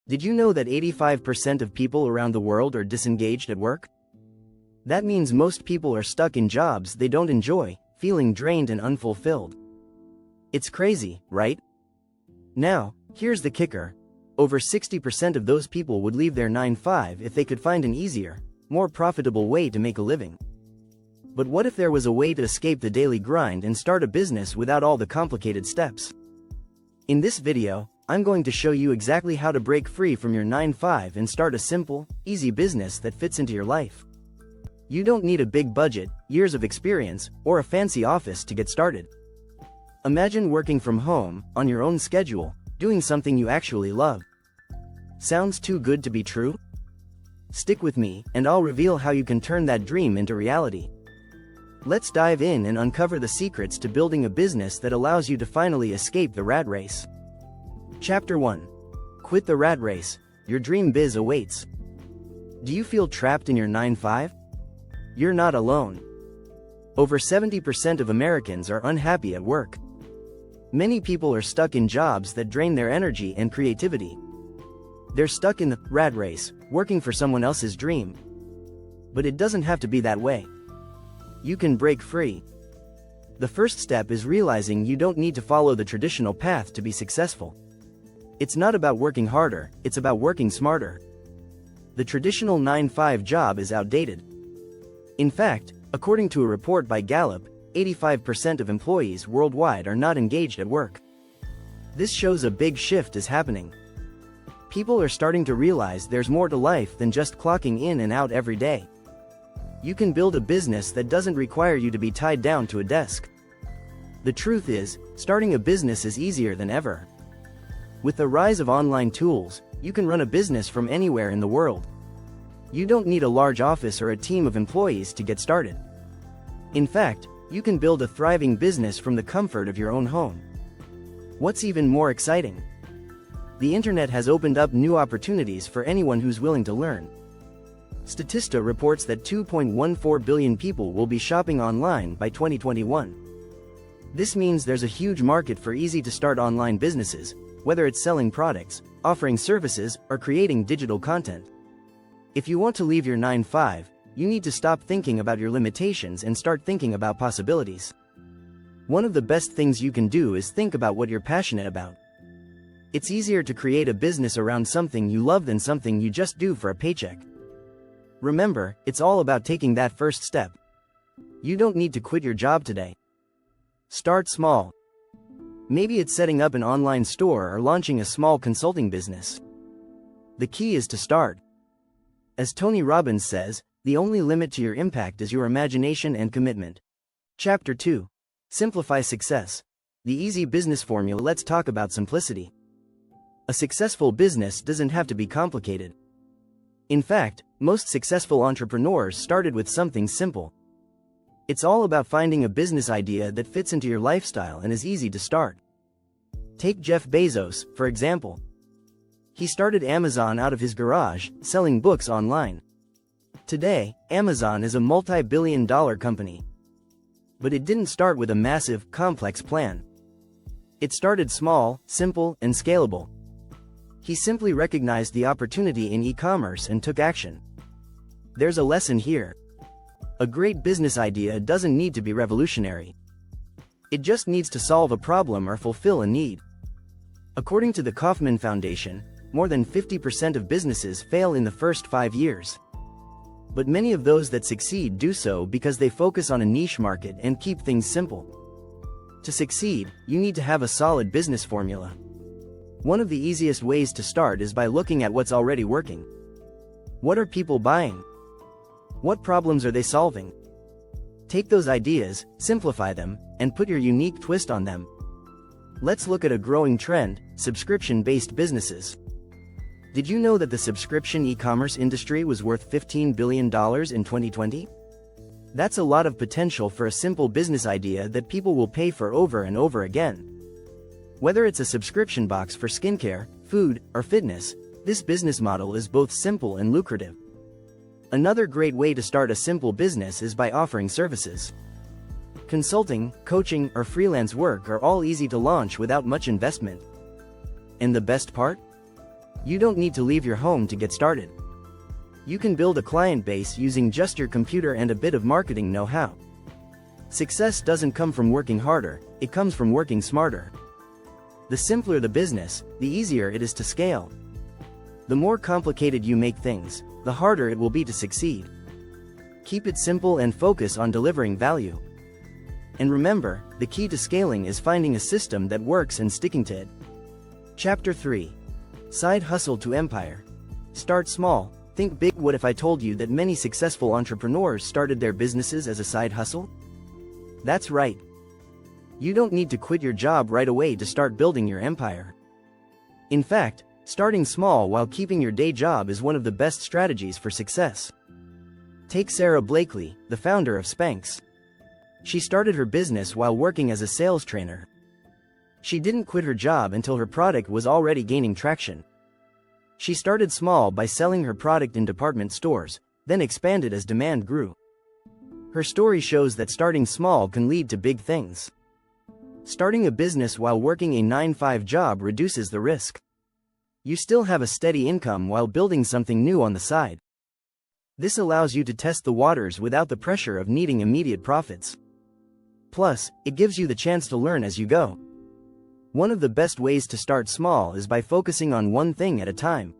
Did you know that 85% of people around the world are disengaged at work? That means most people are stuck in jobs they don't enjoy, feeling drained and unfulfilled. It's crazy, right? Now, here's the kicker. Over 60% of those people would leave their 9-to-5 if they could find an easier, more profitable way to make a living. But what if there was a way to escape the daily grind and start a business without all the complicated steps? In this video, I'm going to show you exactly how to break free from your 9-to-5 and start a simple, easy business that fits into your life. You don't need a big budget, years of experience, or a fancy office to get started. Imagine working from home, on your own schedule, doing something you actually love. Sounds too good to be true? Stick with me, and I'll reveal how you can turn that dream into reality. Let's dive in and uncover the secrets to building a business that allows you to finally escape the rat race. Chapter 1. Quit the rat race. Your dream biz awaits. Do you feel trapped in your 9-to-5? You're not alone. Over 70% of Americans are unhappy at work. Many people are stuck in jobs that drain their energy and creativity. They're stuck in the rat race, working for someone else's dream. But it doesn't have to be that way. You can break free. The first step is realizing you don't need to follow the traditional path to be successful. It's not about working harder, it's about working smarter. The traditional 9-to-5 job is outdated. In fact, according to a report by Gallup, 85% of employees worldwide are not engaged at work. This shows a big shift is happening. People are starting to realize there's more to life than just clocking in and out every day. You can build a business that doesn't require you to be tied down to a desk. The truth is, starting a business is easier than ever. With the rise of online tools, you can run a business from anywhere in the world. You don't need a large office or a team of employees to get started. In fact, you can build a thriving business from the comfort of your own home. What's even more exciting? The internet has opened up new opportunities for anyone who's willing to learn. Statista reports that 2.14 billion people will be shopping online by 2021. This means there's a huge market for easy-to-start online businesses, whether it's selling products, offering services, or creating digital content. If you want to leave your 9-to-5, you need to stop thinking about your limitations and start thinking about possibilities. One of the best things you can do is think about what you're passionate about. It's easier to create a business around something you love than something you just do for a paycheck. Remember, it's all about taking that first step. You don't need to quit your job today. Start small. Maybe it's setting up an online store or launching a small consulting business. The key is to start. As Tony Robbins says, the only limit to your impact is your imagination and commitment. Chapter 2. Simplify success. The easy business formula. Let's talk about simplicity. A successful business doesn't have to be complicated. In fact, most successful entrepreneurs started with something simple. It's all about finding a business idea that fits into your lifestyle and is easy to start. Take Jeff Bezos, for example. He started Amazon out of his garage, selling books online. Today, Amazon is a multi-billion-dollar company. But it didn't start with a massive, complex plan. It started small, simple, and scalable. He simply recognized the opportunity in e-commerce and took action. There's a lesson here. A great business idea doesn't need to be revolutionary. It just needs to solve a problem or fulfill a need. According to the Kauffman Foundation, more than 50% of businesses fail in the first 5 years. But many of those that succeed do so because they focus on a niche market and keep things simple. To succeed, you need to have a solid business formula. One of the easiest ways to start is by looking at what's already working. What are people buying? What problems are they solving? Take those ideas, simplify them, and put your unique twist on them. Let's look at a growing trend: subscription-based businesses. Did you know that the subscription e-commerce industry was worth $15 billion in 2020? That's a lot of potential for a simple business idea that people will pay for over and over again. Whether it's a subscription box for skincare, food, or fitness, this business model is both simple and lucrative. Another great way to start a simple business is by offering services. Consulting, coaching, or freelance work are all easy to launch without much investment. And the best part? You don't need to leave your home to get started. You can build a client base using just your computer and a bit of marketing know-how. Success doesn't come from working harder, it comes from working smarter. The simpler the business, the easier it is to scale. The more complicated you make things, the harder it will be to succeed. Keep it simple and focus on delivering value. And remember, the key to scaling is finding a system that works and sticking to it. Chapter 3. Side Hustle to Empire. Start small, think big. What if I told you that many successful entrepreneurs started their businesses as a side hustle? That's right. You don't need to quit your job right away to start building your empire. In fact, starting small while keeping your day job is one of the best strategies for success. Take Sarah Blakely, the founder of Spanx. She started her business while working as a sales trainer. She didn't quit her job until her product was already gaining traction. She started small by selling her product in department stores, then expanded as demand grew. Her story shows that starting small can lead to big things. Starting a business while working a 9-to-5 job reduces the risk. You still have a steady income while building something new on the side. This allows you to test the waters without the pressure of needing immediate profits. Plus, it gives you the chance to learn as you go. One of the best ways to start small is by focusing on one thing at a time.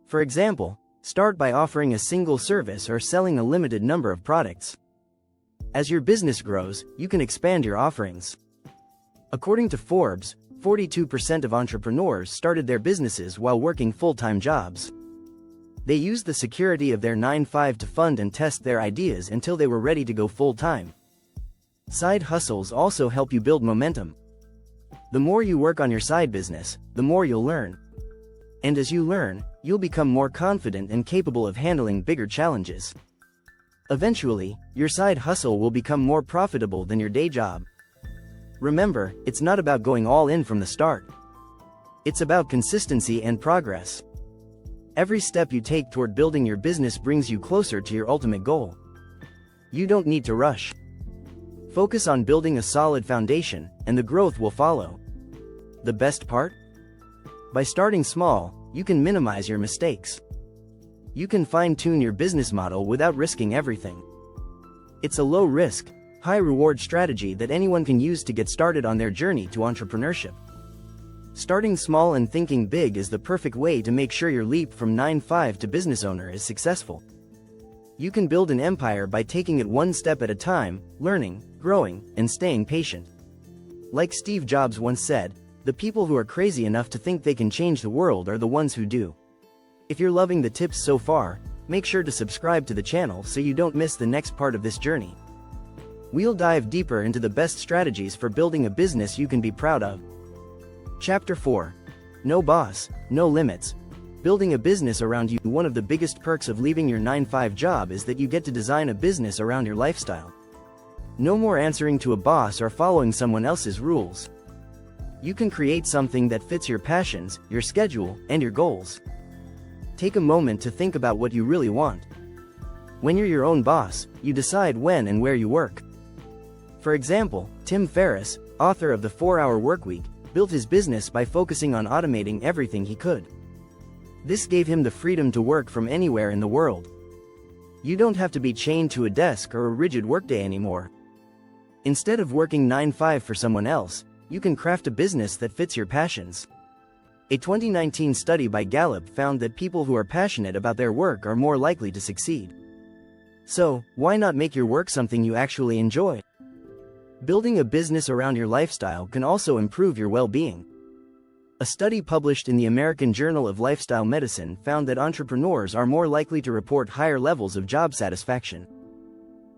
For example, start by offering a single service or selling a limited number of products. As your business grows, you can expand your offerings. According to Forbes, 42% of entrepreneurs started their businesses while working full-time jobs. They used the security of their 9-to-5 to fund and test their ideas until they were ready to go full-time. Side hustles also help you build momentum. The more you work on your side business, the more you'll learn. And as you learn, you'll become more confident and capable of handling bigger challenges. Eventually, your side hustle will become more profitable than your day job. Remember, it's not about going all in from the start. It's about consistency and progress. Every step you take toward building your business brings you closer to your ultimate goal. You don't need to rush. Focus on building a solid foundation, and the growth will follow. The best part? By starting small, you can minimize your mistakes. You can fine-tune your business model without risking everything. It's a low-risk, high-reward strategy that anyone can use to get started on their journey to entrepreneurship. Starting small and thinking big is the perfect way to make sure your leap from 9-to-5 to business owner is successful. You can build an empire by taking it one step at a time, learning, growing, and staying patient. Like Steve Jobs once said, the people who are crazy enough to think they can change the world are the ones who do. If you're loving the tips so far, make sure to subscribe to the channel so you don't miss the next part of this journey. We'll dive deeper into the best strategies for building a business you can be proud of. Chapter 4. No boss, no limits. Building a business around you. One of the biggest perks of leaving your 9-to-5 job is that you get to design a business around your lifestyle. No more answering to a boss or following someone else's rules. You can create something that fits your passions, your schedule, and your goals. Take a moment to think about what you really want. When you're your own boss, you decide when and where you work. For example, Tim Ferriss, author of The 4-Hour Workweek, built his business by focusing on automating everything he could. This gave him the freedom to work from anywhere in the world. You don't have to be chained to a desk or a rigid workday anymore. Instead of working 9-to-5 for someone else, you can craft a business that fits your passions. A 2019 study by Gallup found that people who are passionate about their work are more likely to succeed. So, why not make your work something you actually enjoy? Building a business around your lifestyle can also improve your well-being. A study published in the American Journal of Lifestyle Medicine found that entrepreneurs are more likely to report higher levels of job satisfaction.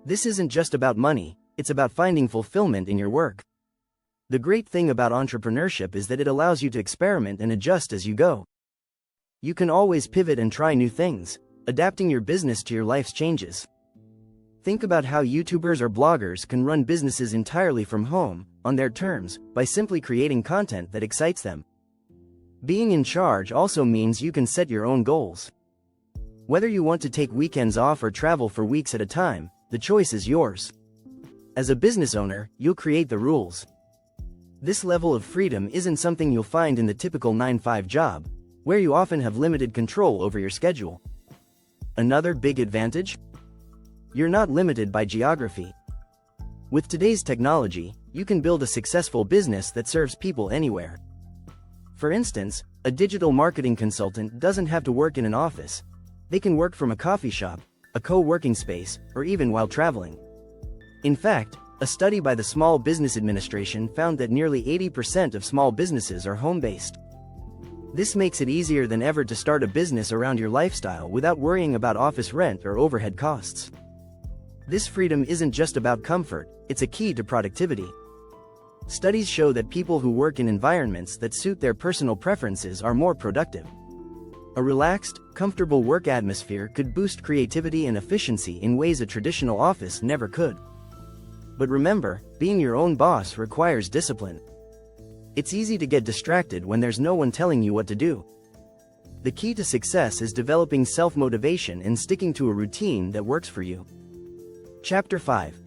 This isn't just about money, it's about finding fulfillment in your work. The great thing about entrepreneurship is that it allows you to experiment and adjust as you go. You can always pivot and try new things, adapting your business to your life's changes. Think about how YouTubers or bloggers can run businesses entirely from home, on their terms, by simply creating content that excites them. Being in charge also means you can set your own goals. Whether you want to take weekends off or travel for weeks at a time, the choice is yours. As a business owner, you'll create the rules. This level of freedom isn't something you'll find in the typical 9-to-5 job. where you often have limited control over your schedule. Another big advantage? You're not limited by geography. With today's technology, you can build a successful business that serves people anywhere. For instance, a digital marketing consultant doesn't have to work in an office. They can work from a coffee shop, a co-working space, or even while traveling. In fact, a study by the Small Business Administration found that nearly 80% of small businesses are home-based. This makes it easier than ever to start a business around your lifestyle without worrying about office rent or overhead costs. This freedom isn't just about comfort, it's a key to productivity. Studies show that people who work in environments that suit their personal preferences are more productive. A relaxed, comfortable work atmosphere could boost creativity and efficiency in ways a traditional office never could. But remember, being your own boss requires discipline. It's easy to get distracted when there's no one telling you what to do. The key to success is developing self-motivation and sticking to a routine that works for you. Chapter 5.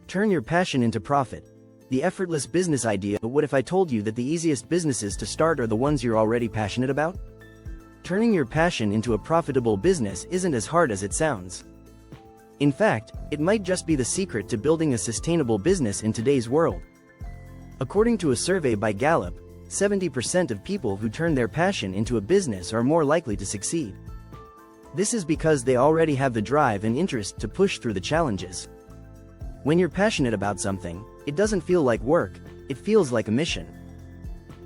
Turn your passion into profit. The effortless business idea. But what if I told you that the easiest businesses to start are the ones you're already passionate about? Turning your passion into a profitable business isn't as hard as it sounds. In fact, it might just be the secret to building a sustainable business in today's world. According to a survey by Gallup, 70% of people who turn their passion into a business are more likely to succeed. This is because they already have the drive and interest to push through the challenges. When you're passionate about something, it doesn't feel like work, it feels like a mission.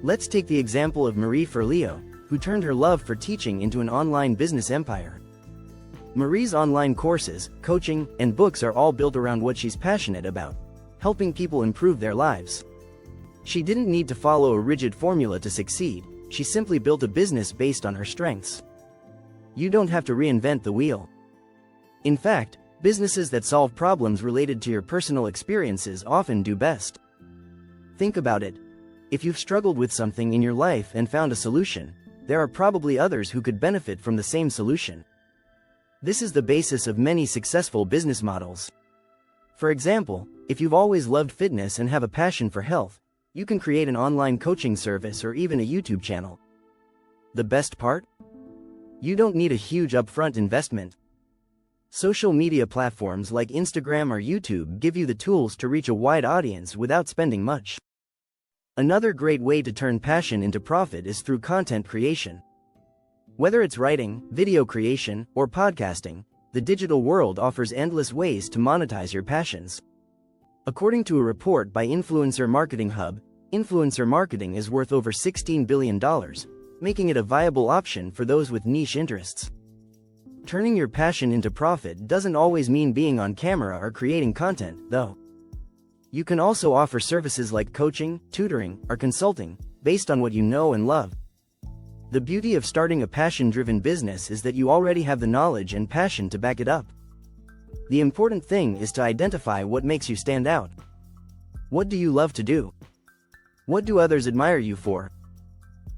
Let's take the example of Marie Forleo, who turned her love for teaching into an online business empire. Marie's online courses, coaching, and books are all built around what she's passionate about: helping people improve their lives. She didn't need to follow a rigid formula to succeed, she simply built a business based on her strengths. You don't have to reinvent the wheel. In fact, businesses that solve problems related to your personal experiences often do best. Think about it. If you've struggled with something in your life and found a solution, there are probably others who could benefit from the same solution. This is the basis of many successful business models. For example, if you've always loved fitness and have a passion for health, you can create an online coaching service or even a YouTube channel. The best part? You don't need a huge upfront investment. Social media platforms like Instagram or YouTube give you the tools to reach a wide audience without spending much. Another great way to turn passion into profit is through content creation. Whether it's writing, video creation, or podcasting, the digital world offers endless ways to monetize your passions. According to a report by Influencer Marketing Hub, influencer marketing is worth over $16 billion, making it a viable option for those with niche interests. Turning your passion into profit doesn't always mean being on camera or creating content, though. You can also offer services like coaching, tutoring, or consulting, based on what you know and love. The beauty of starting a passion-driven business is that you already have the knowledge and passion to back it up. The important thing is to identify what makes you stand out. What do you love to do? What do others admire you for?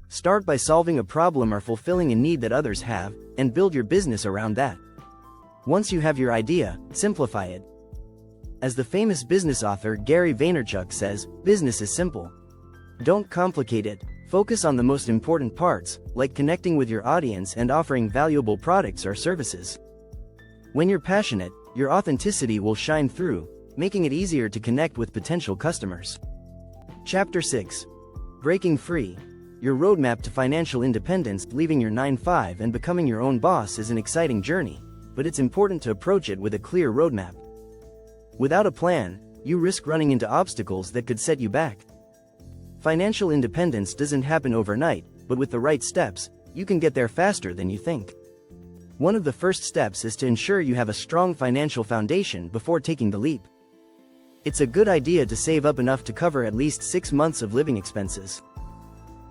Start by solving a problem or fulfilling a need that others have, and build your business around that. Once you have your idea, simplify it. As the famous business author Gary Vaynerchuk says, business is simple. Don't complicate it, focus on the most important parts, like connecting with your audience and offering valuable products or services. When you're passionate, your authenticity will shine through, making it easier to connect with potential customers. Chapter 6. Breaking Free. Your roadmap to financial independence. Leaving your 9-to-5 and becoming your own boss is an exciting journey, but it's important to approach it with a clear roadmap. Without a plan, you risk running into obstacles that could set you back. Financial independence doesn't happen overnight, but with the right steps, you can get there faster than you think. One of the first steps is to ensure you have a strong financial foundation before taking the leap. It's a good idea to save up enough to cover at least 6 months of living expenses.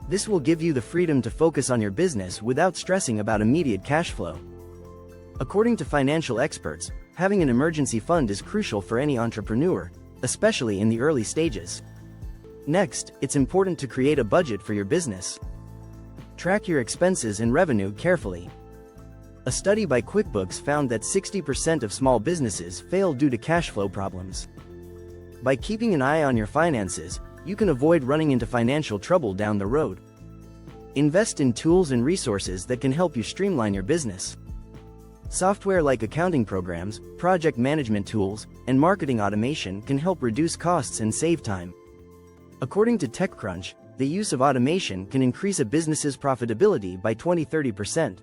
This will give you the freedom to focus on your business without stressing about immediate cash flow. According to financial experts, having an emergency fund is crucial for any entrepreneur, especially in the early stages. Next, it's important to create a budget for your business. Track your expenses and revenue carefully. A study by QuickBooks found that 60% of small businesses fail due to cash flow problems. By keeping an eye on your finances, you can avoid running into financial trouble down the road. Invest in tools and resources that can help you streamline your business. Software like accounting programs, project management tools, and marketing automation can help reduce costs and save time. According to TechCrunch, the use of automation can increase a business's profitability by 20–30%.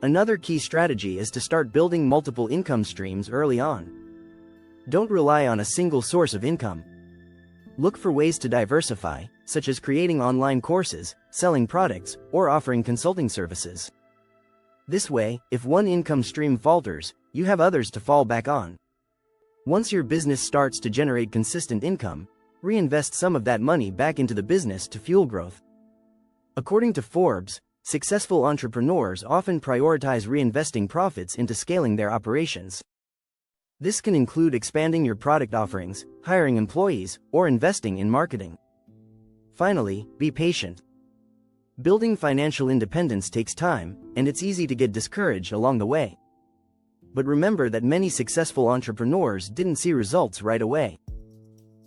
Another key strategy is to start building multiple income streams early on. Don't rely on a single source of income. Look for ways to diversify, such as creating online courses, selling products, or offering consulting services. This way, if one income stream falters, you have others to fall back on. Once your business starts to generate consistent income, reinvest some of that money back into the business to fuel growth. According to Forbes, successful entrepreneurs often prioritize reinvesting profits into scaling their operations. This can include expanding your product offerings, hiring employees, or investing in marketing. Finally, be patient. Building financial independence takes time, and it's easy to get discouraged along the way. But remember that many successful entrepreneurs didn't see results right away.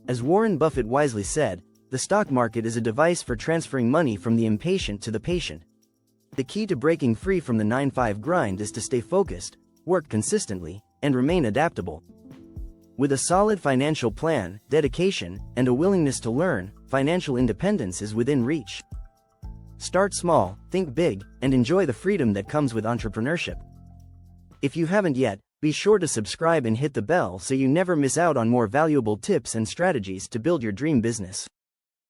As Warren Buffett wisely said, the stock market is a device for transferring money from the impatient to the patient. The key to breaking free from the 9–5 grind is to stay focused, work consistently, and remain adaptable. With a solid financial plan, dedication, and a willingness to learn, financial independence is within reach. Start small, think big, and enjoy the freedom that comes with entrepreneurship. If you haven't yet, be sure to subscribe and hit the bell so you never miss out on more valuable tips and strategies to build your dream business.